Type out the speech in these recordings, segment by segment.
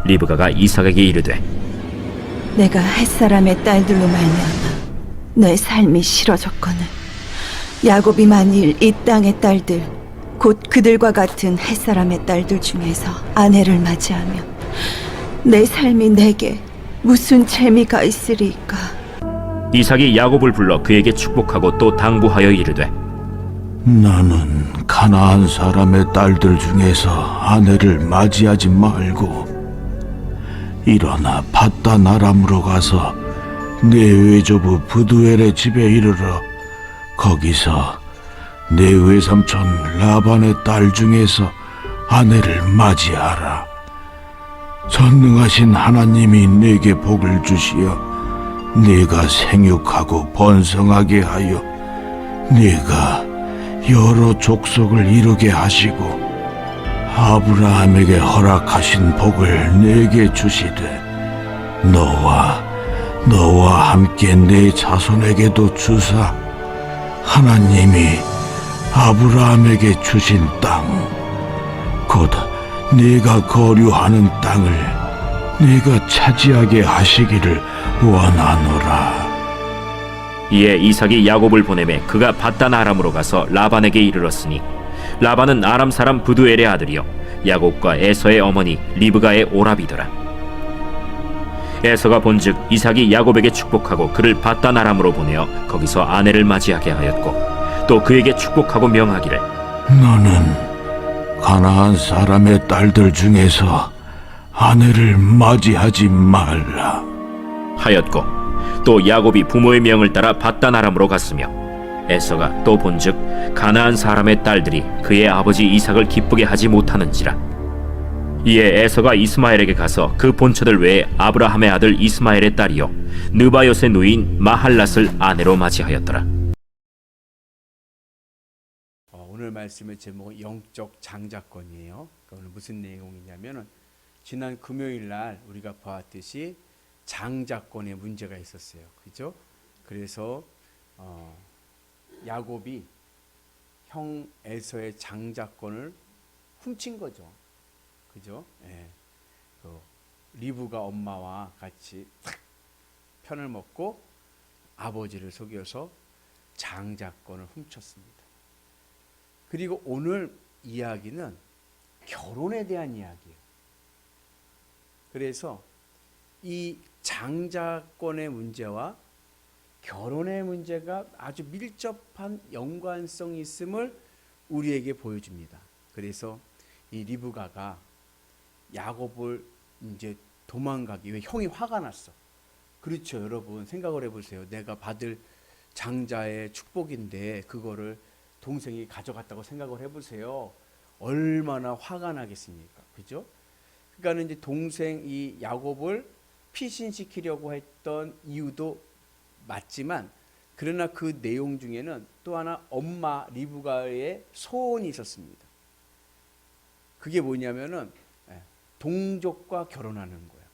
리브가가 이삭에게 이르되 내가 햇사람의 딸들로 말미암아 내 삶이 싫어졌거늘 야곱이 만일 이 땅의 딸들 곧 그들과 같은 햇사람의 딸들 중에서 아내를 맞이하면 내 삶이 내게 무슨 재미가 있으리까. 이삭이 야곱을 불러 그에게 축복하고 또 당부하여 이르되 나는 가나안 사람의 딸들 중에서 아내를 맞이하지 말고 일어나 밧단 아람으로 가서 내 외조부 부두엘의 집에 이르러 거기서 내 외삼촌 라반의 딸 중에서 아내를 맞이하라. 전능하신 하나님이 내게 복을 주시어 네가 생육하고 번성하게 하여 네가 여러 족속을 이루게 하시고 아브라함에게 허락하신 복을 내게 주시되 너와 함께 내 자손에게도 주사 하나님이 아브라함에게 주신 땅 곧 네가 거류하는 땅을 네가 차지하게 하시기를 원하노라. 이에 이삭이 야곱을 보내매 그가 밧단 아람으로 가서 라반에게 이르렀으니 라반은 아람 사람 부두엘의 아들이요 야곱과 에서의 어머니 리브가의 오라비더라. 에서가 본즉 이삭이 야곱에게 축복하고 그를 밧단 아람으로 보내어 거기서 아내를 맞이하게 하였고 또 그에게 축복하고 명하기를 너는 가나안 사람의 딸들 중에서 아내를 맞이하지 말라 하였고 또 야곱이 부모의 명을 따라 밧단 아람으로 갔으며 에서가 또 본즉 가나안 사람의 딸들이 그의 아버지 이삭을 기쁘게 하지 못하는지라. 이에 에서가 이스마엘에게 가서 그 본처들 외에 아브라함의 아들 이스마엘의 딸이요 느바요의 누이인 마할랏을 아내로 맞이하였더라. 오늘 말씀의 제목은 영적 장자권이에요. 오늘 무슨 내용이냐면은 지난 금요일 날 우리가 보았듯이 장자권에 문제가 있었어요. 그죠? 그래서 야곱이 형 에서의 장자권을 훔친 거죠. 그죠? 예. 리브가 엄마와 같이 탁 편을 먹고 아버지를 속여서 장자권을 훔쳤습니다. 그리고 오늘 이야기는 결혼에 대한 이야기예요. 그래서 이 장자권의 문제와 결혼의 문제가 아주 밀접한 연관성이 있음을 우리에게 보여줍니다. 그래서 이 리브가가 야곱을 이제 도망가기 위해 형이 화가 났어. 그렇죠, 여러분 생각을 해보세요. 내가 받을 장자의 축복인데 그거를 동생이 가져갔다고 생각을 해보세요. 얼마나 화가 나겠습니까? 그죠? 그러니까 이제 동생 이 야곱을 피신시키려고 했던 이유도 맞지만 그러나 그 내용 중에는 또 하나 엄마 리브가의 소원이 있었습니다. 그게 뭐냐면은 동족과 결혼하는 거예요.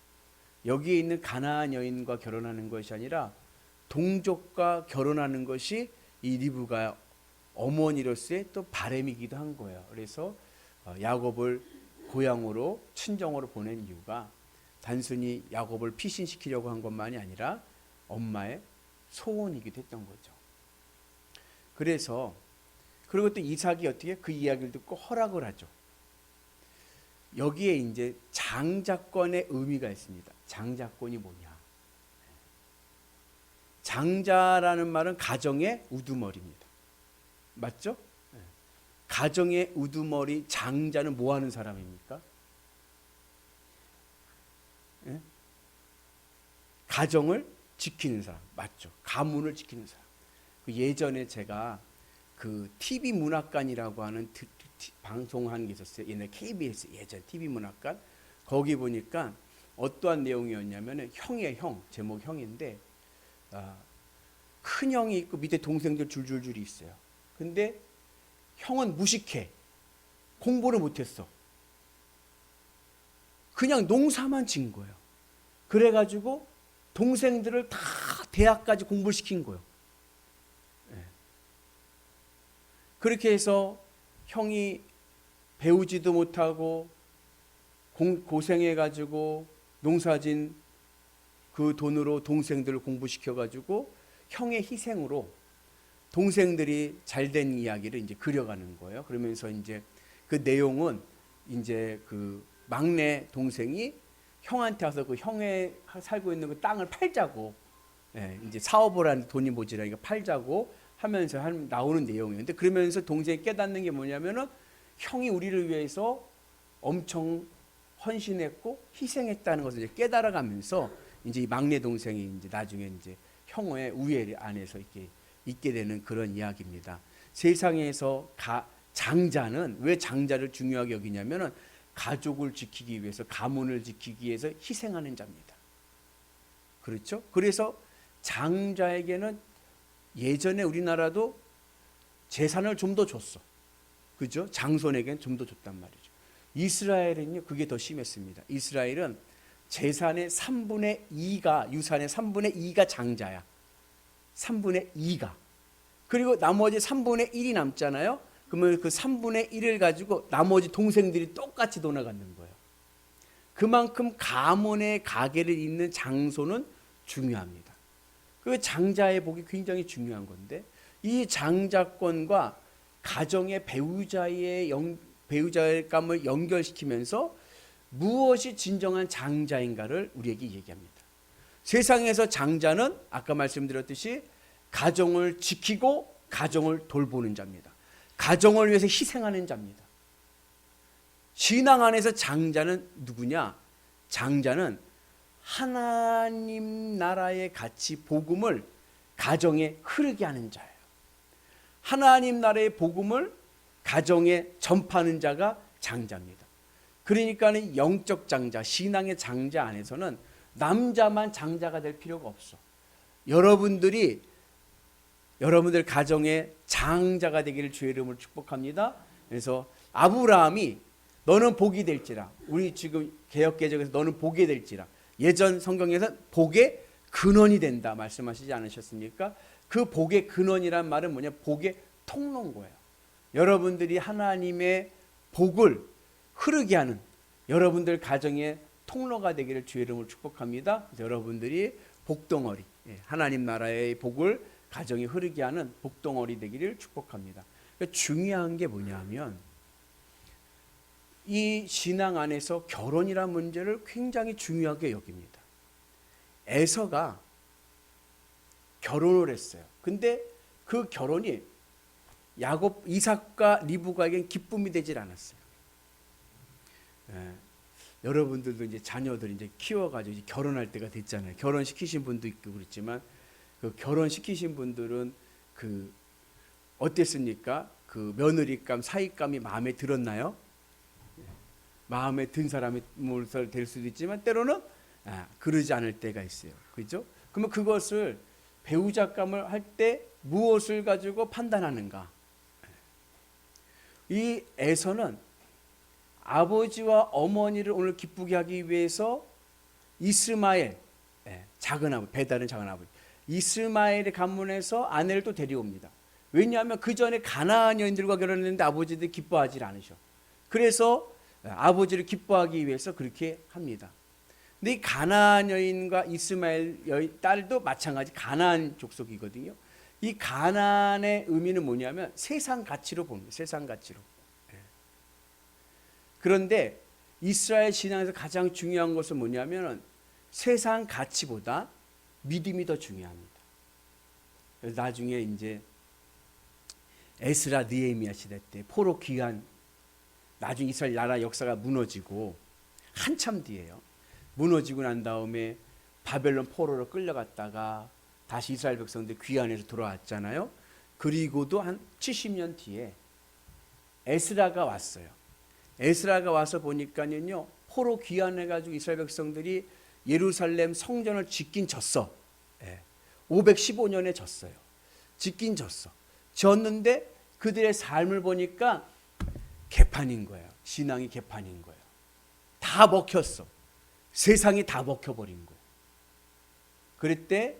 여기에 있는 가나안 여인과 결혼하는 것이 아니라 동족과 결혼하는 것이 이 리브가 어머니로서의 또 바람이기도 한 거예요. 그래서 야곱을 고향으로 친정으로 보낸 이유가 단순히 야곱을 피신시키려고 한 것만이 아니라 엄마의 소원이기도 했던 거죠. 그래서 그리고 또 이삭이 어떻게 그 이야기를 듣고 허락을 하죠. 여기에 이제 장자권의 의미가 있습니다. 장자권이 뭐냐? 장자라는 말은 가정의 우두머리입니다. 맞죠? 가정의 우두머리 장자는 뭐 하는 사람입니까? 가정을 지키는 사람. 맞죠? 가문을 지키는 사람. 예전에 제가 그 TV 문학관이라고 하는 방송한 게 있었어요. 옛날 KBS 예전 TV 문학관. 거기 보니까 어떠한 내용이었냐면 형의 형, 제목 형인데 큰 형이 있고 밑에 동생들 줄줄줄 있어요. 근데 형은 무식해. 공부를 못했어. 그냥 농사만 진 거예요. 그래가지고 동생들을 다 대학까지 공부를 시킨 거예요. 그렇게 해서 형이 배우지도 못하고 고생해가지고 농사진 그 돈으로 동생들을 공부시켜가지고 형의 희생으로 동생들이 잘된 이야기를 이제 그려가는 거예요. 그러면서 이제 그 내용은 이제 그 막내 동생이 형한테 와서 그 형의 살고 있는 그 땅을 팔자고, 예, 이제 사업을 하는 돈이 모자라니까 팔자고 하면서 나오는 내용이었는데, 그러면서 동생이 깨닫는 게 뭐냐면은 형이 우리를 위해서 엄청 헌신했고 희생했다는 것을 이제 깨달아가면서 이제 이 막내 동생이 이제 나중에 이제 형의 우애 안에서 이렇게 있게 되는 그런 이야기입니다. 세상에서 장자는 왜 장자를 중요하게 여기냐면은 가족을 지키기 위해서, 가문을 지키기 위해서 희생하는 자입니다. 그렇죠? 그래서 장자에게는 예전에 우리나라도 재산을 좀 더 줬어. 그죠? 장손에게는 좀 더 줬단 말이죠. 이스라엘은요, 그게 더 심했습니다. 이스라엘은 재산의 3분의 2가, 유산의 3분의 2가 장자야. 3분의 2가. 그리고 나머지 3분의 1이 남잖아요. 그러면 그 3분의 1을 가지고 나머지 동생들이 똑같이 나가는 거예요. 그만큼 가문의 가계를 잇는 장손은 중요합니다. 그 장자의 복이 굉장히 중요한 건데, 이 장자권과 가정의 배우자의 감을 연결시키면서 무엇이 진정한 장자인가를 우리에게 얘기합니다. 세상에서 장자는 아까 말씀드렸듯이 가정을 지키고 가정을 돌보는 자입니다. 가정을 위해서 희생하는 자입니다. 신앙 안에서 장자는 누구냐? 장자는 하나님 나라의 가치, 복음을 가정에 흐르게 하는 자예요. 하나님 나라의 복음을 가정에 전파하는 자가 장자입니다. 그러니까 영적 장자, 신앙의 장자 안에서는 남자만 장자가 될 필요가 없어. 여러분들 가정에 장자가 되기를 주의 이름으로 축복합니다. 그래서 아브라함이 너는 복이 될지라, 우리 지금 개역개정에서 너는 복이 될지라, 예전 성경에서 복의 근원이 된다 말씀하시지 않으셨습니까? 그 복의 근원이란 말은 뭐냐? 복의 통로인 거예요. 여러분들이 하나님의 복을 흐르게 하는 여러분들 가정의 통로가 되기를 주의 이름으로 축복합니다. 여러분들이 복덩어리, 하나님 나라의 복을 가정에 흐르게 하는 복덩어리 되기를 축복합니다. 그러니까 중요한 게 뭐냐면, 이 신앙 안에서 결혼이라는 문제를 굉장히 중요하게 여깁니다. 에서가 결혼을 했어요. 근데 그 결혼이 이삭과 리브가에겐 기쁨이 되질 않았어요. 여러분들도 이제 자녀들 이제 키워가지고 이제 결혼할 때가 됐잖아요. 결혼시키신 분도 있고 그렇지만, 그 결혼시키신 분들은 그 어땠습니까? 그 며느리감, 사위감이 마음에 들었나요? 마음에 든 사람이 될 수도 있지만 때로는 그러지 않을 때가 있어요. 그죠? 그러면 그것을 배우자감을 할 때 무엇을 가지고 판단하는가? 이 에서는 아버지와 어머니를 오늘 기쁘게 하기 위해서 이스마엘, 작은 아버지, 배다른 작은 아버지, 이스마엘의 가문에서 아내를 또 데려옵니다. 왜냐하면 그 전에 가나안 여인들과 결혼했는데 아버지들이 기뻐하지 않으셔. 그래서 아버지를 기뻐하기 위해서 그렇게 합니다. 근데 이 가나안 여인과 이스마엘 여인 딸도 마찬가지 가나안 족속이거든요. 이 가나안의 의미는 뭐냐면 세상 가치로 봅니다. 세상 가치로. 그런데 이스라엘 신앙에서 가장 중요한 것은 뭐냐면 세상 가치보다 믿음이 더 중요합니다. 그래서 나중에 이제 에스라 느헤미야 시대 때 포로 귀환, 나중에 이스라엘 나라 역사가 무너지고 한참 뒤에요. 무너지고 난 다음에 바벨론 포로로 끌려갔다가 다시 이스라엘 백성들 귀환해서 돌아왔잖아요. 그리고도 한 70년 뒤에 에스라가 왔어요. 에스라가 와서 보니까는요, 포로 귀환해가지고 이스라엘 백성들이 예루살렘 성전을 짓긴 졌어. 515년에 졌어요. 짓긴 졌어. 졌는데 그들의 삶을 보니까 개판인 거예요. 신앙이 개판인 거예요. 다 먹혔어. 세상이 다 먹혀버린 거예요. 그럴 때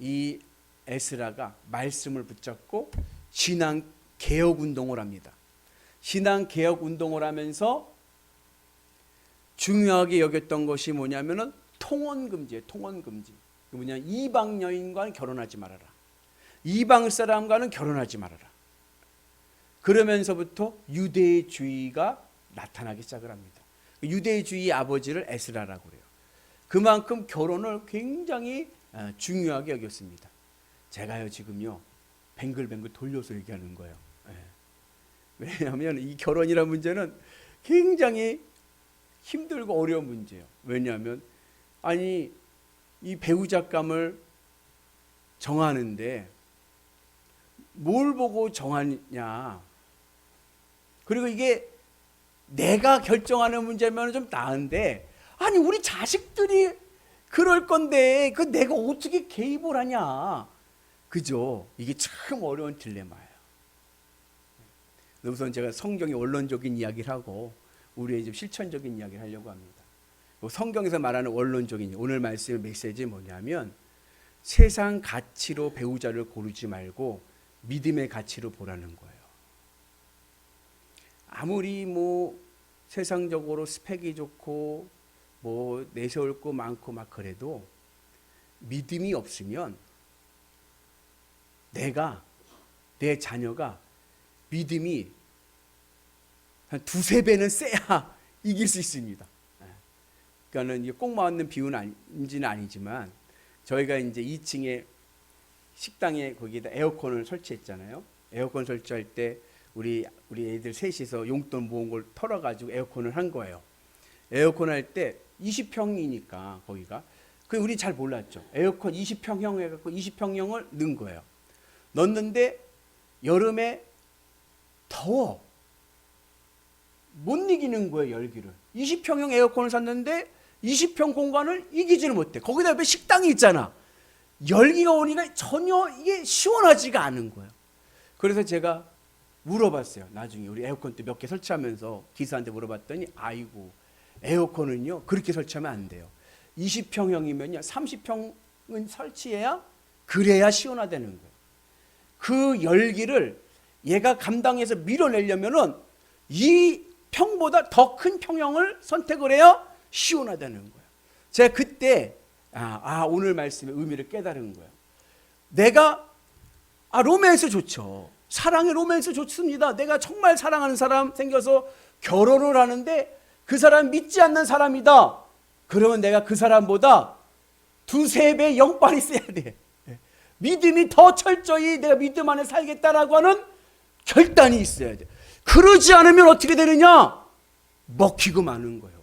이 에스라가 말씀을 붙잡고 신앙 개혁 운동을 합니다. 신앙 개혁 운동을 하면서 중요하게 여겼던 것이 뭐냐면은 통혼 금지예요. 통혼 금지. 뭐냐, 이방 여인과는 결혼하지 말아라. 이방 사람과는 결혼하지 말아라. 그러면서부터 유대주의가 나타나기 시작을 합니다. 유대주의 아버지를 에스라라고 그래요. 그만큼 결혼을 굉장히 중요하게 여겼습니다. 제가요 지금요 뱅글뱅글 돌려서 얘기하는 거예요. 왜냐하면 이 결혼이라는 문제는 굉장히 힘들고 어려운 문제예요. 왜냐하면 아니 이 배우자감을 정하는데 뭘 보고 정하냐. 그리고 이게 내가 결정하는 문제면 좀 나은데 아니 우리 자식들이 그럴 건데 그 내가 어떻게 개입을 하냐. 그죠? 이게 참 어려운 딜레마예요. 우선 제가 성경의 원론적인 이야기를 하고 우리의 좀 실천적인 이야기를 하려고 합니다. 성경에서 말하는 원론적인 오늘 말씀의 메시지 뭐냐면 세상 가치로 배우자를 고르지 말고 믿음의 가치로 보라는 거예요. 아무리 뭐 세상적으로 스펙이 좋고 뭐 내세울 거 많고 막 그래도 믿음이 없으면 내 자녀가 믿음이 한 두세 배는 세야 이길 수 있습니다. 그러니까는 이게 꼭 맞는 비유는 아니지만 저희가 이제 2층에 식당에 거기다 에어컨을 설치했잖아요. 에어컨 설치할 때 우리 애들 셋이서 용돈 모은 걸 털어가지고 에어컨을 한 거예요. 에어컨 할 때 20평이니까 거기가 그 우리 잘 몰랐죠. 에어컨 20평형 해갖고 20평형을 넣은 거예요. 넣었는데 여름에 더워 못 이기는 거예요. 열기를 20평형 에어컨을 샀는데 20평 공간을 이기지를 못해. 거기다 옆에 식당이 있잖아. 열기가 오니까 전혀 이게 시원하지가 않은 거예요. 그래서 제가 물어봤어요. 나중에 우리 에어컨 때 몇 개 설치하면서 기사한테 물어봤더니 아이고 에어컨은요 그렇게 설치하면 안 돼요. 20평형이면요 30평은 설치해야 그래야 시원하다는 거예요. 그 열기를 얘가 감당해서 밀어내려면은 이 평보다 더 큰 평형을 선택을 해야 시원하다는 거예요. 제가 그때 오늘 말씀의 의미를 깨달은 거예요. 내가 로맨스 좋죠. 사랑의 로맨스 좋습니다. 내가 정말 사랑하는 사람 생겨서 결혼을 하는데 그 사람 믿지 않는 사람이다. 그러면 내가 그 사람보다 두세 배 영빨이 세야 돼. 믿음이 더 철저히 내가 믿음 안에 살겠다라고 하는 결단이 있어야 돼. 그러지 않으면 어떻게 되느냐? 먹히고 마는 거예요.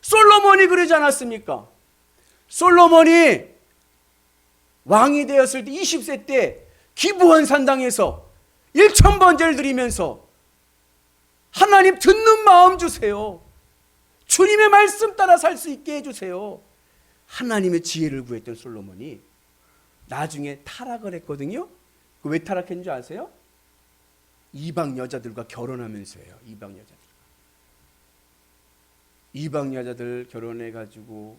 솔로몬이 그러지 않았습니까? 솔로몬이 왕이 되었을 때 20세 때 기브온 산당에서 1000번제를 드리면서 하나님 듣는 마음 주세요. 주님의 말씀 따라 살 수 있게 해주세요. 하나님의 지혜를 구했던 솔로몬이 나중에 타락을 했거든요. 왜 타락했는 줄 아세요? 이방 여자들과 결혼하면서예요. 이방 여자들 결혼해가지고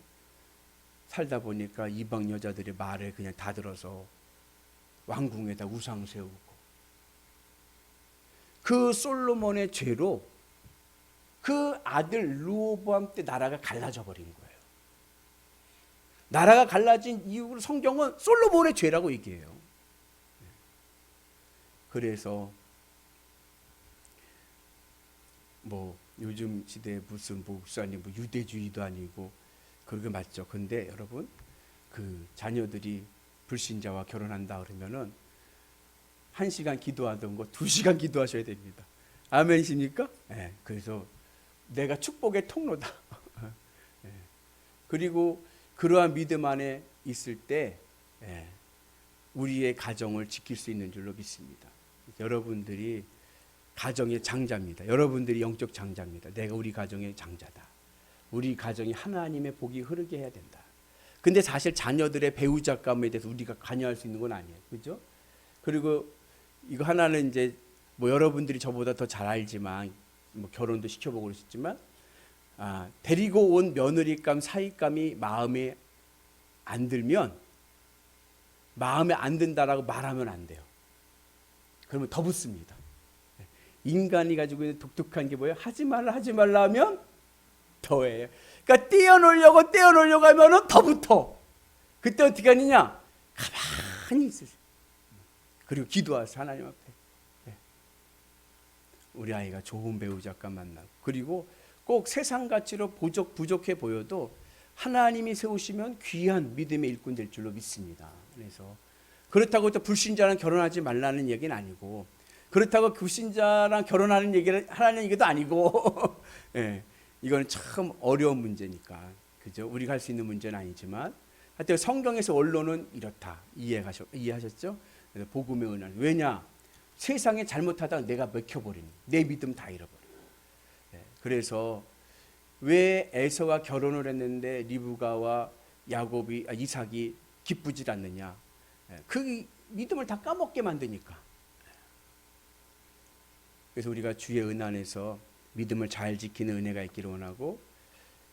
살다 보니까 이방 여자들의 말을 그냥 다 들어서 왕궁에다 우상 세우고 그 솔로몬의 죄로 그 아들 르호보암 때 나라가 갈라져 버린 거예요. 나라가 갈라진 이유로 성경은 솔로몬의 죄라고 얘기해요. 그래서 뭐 요즘 시대에 무슨 목사님 뭐 유대주의도 아니고 그게 맞죠. 근데 여러분 그 자녀들이 불신자와 결혼한다 그러면은 1시간 기도하던 거 2시간 기도하셔야 됩니다. 아멘이십니까? 네, 그래서 내가 축복의 통로다. 네. 그리고 그러한 믿음 안에 있을 때 우리의 가정을 지킬 수 있는 줄로 믿습니다. 여러분들이 가정의 장자입니다. 여러분들이 영적 장자입니다. 내가 우리 가정의 장자다. 우리 가정이 하나님의 복이 흐르게 해야 된다. 근데 사실 자녀들의 배우자감에 대해서 우리가 관여할 수 있는 건 아니에요. 그죠? 그리고 이거 하나는 이제 뭐 여러분들이 저보다 더 잘 알지만 뭐 결혼도 시켜보고 그러셨지만 데리고 온 며느리감, 사위감이 마음에 안 들면 마음에 안 든다라고 말하면 안 돼요. 그러면 더 붙습니다. 인간이 가지고 있는 독특한 게 뭐예요? 하지 말라 하면 더해요. 그러니까 떼어놓으려고 하면은 더 붙어. 그때 어떻게 하느냐? 가만히 있으세요. 그리고 기도하세요. 하나님 앞에. 네. 우리 아이가 좋은 배우자가 만나고, 그리고 꼭 세상 가치로 부족해 보여도 하나님이 세우시면 귀한 믿음의 일꾼 될 줄로 믿습니다. 그래서 그렇다고 또 불신자랑 결혼하지 말라는 얘기는 아니고, 그렇다고 불신자랑 결혼하는 얘기를 하라는 얘기도 아니고 예, 이거는 참 어려운 문제니까, 그죠? 우리가 할 수 있는 문제는 아니지만 하여튼 성경에서 원론은 이렇다. 이해하셨죠? 그래서 복음의 은혜. 왜냐? 세상에 잘못하다가 내가 먹혀버리니, 내 믿음 다 잃어버려. 예, 그래서 왜 에서가 결혼을 했는데 리브가와 이삭이 기쁘지 않느냐? 그 믿음을 다 까먹게 만드니까. 그래서 우리가 주의 은 안에서 믿음을 잘 지키는 은혜가 있기를 원하고,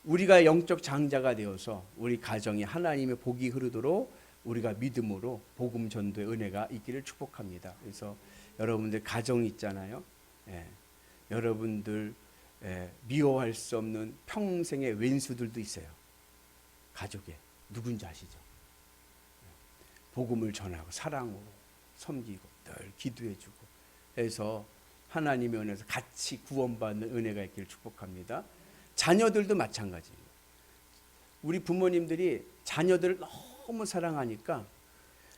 우리가 영적 장자가 되어서 우리 가정에 하나님의 복이 흐르도록 우리가 믿음으로 복음 전도의 은혜가 있기를 축복합니다. 그래서 여러분들 가정이 있잖아요. 여러분들 미워할 수 없는 평생의 왼수들도 있어요. 가족에. 누군지 아시죠? 복음을 전하고 사랑으로 섬기고 늘 기도해주고 해서 하나님의 은혜에서 같이 구원받는 은혜가 있기를 축복합니다. 자녀들도 마찬가지예요. 우리 부모님들이 자녀들을 너무 사랑하니까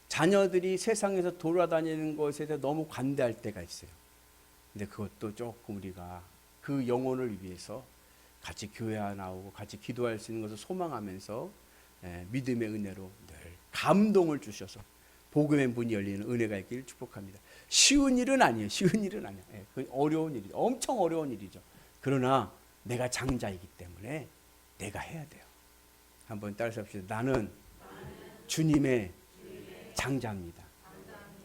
자녀들이 세상에서 돌아다니는 것에 대해서 너무 관대할 때가 있어요. 근데 그것도 조금 우리가 그 영혼을 위해서 같이 교회 나오고 같이 기도할 수 있는 것을 소망하면서 믿음의 은혜로 늘 감동을 주셔서 복음의 문이 열리는 은혜가 있기를 축복합니다. 쉬운 일은 아니에요. 그 어려운 일이죠. 엄청 어려운 일이죠. 그러나 내가 장자이기 때문에 내가 해야 돼요. 한번 따라서 합시다. 나는 주님의 장자입니다.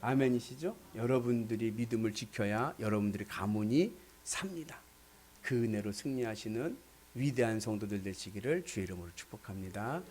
아멘이시죠? 여러분들이 믿음을 지켜야 여러분들의 가문이 삽니다. 그 은혜로 승리하시는 위대한 성도들 되시기를 주의 이름으로 축복합니다.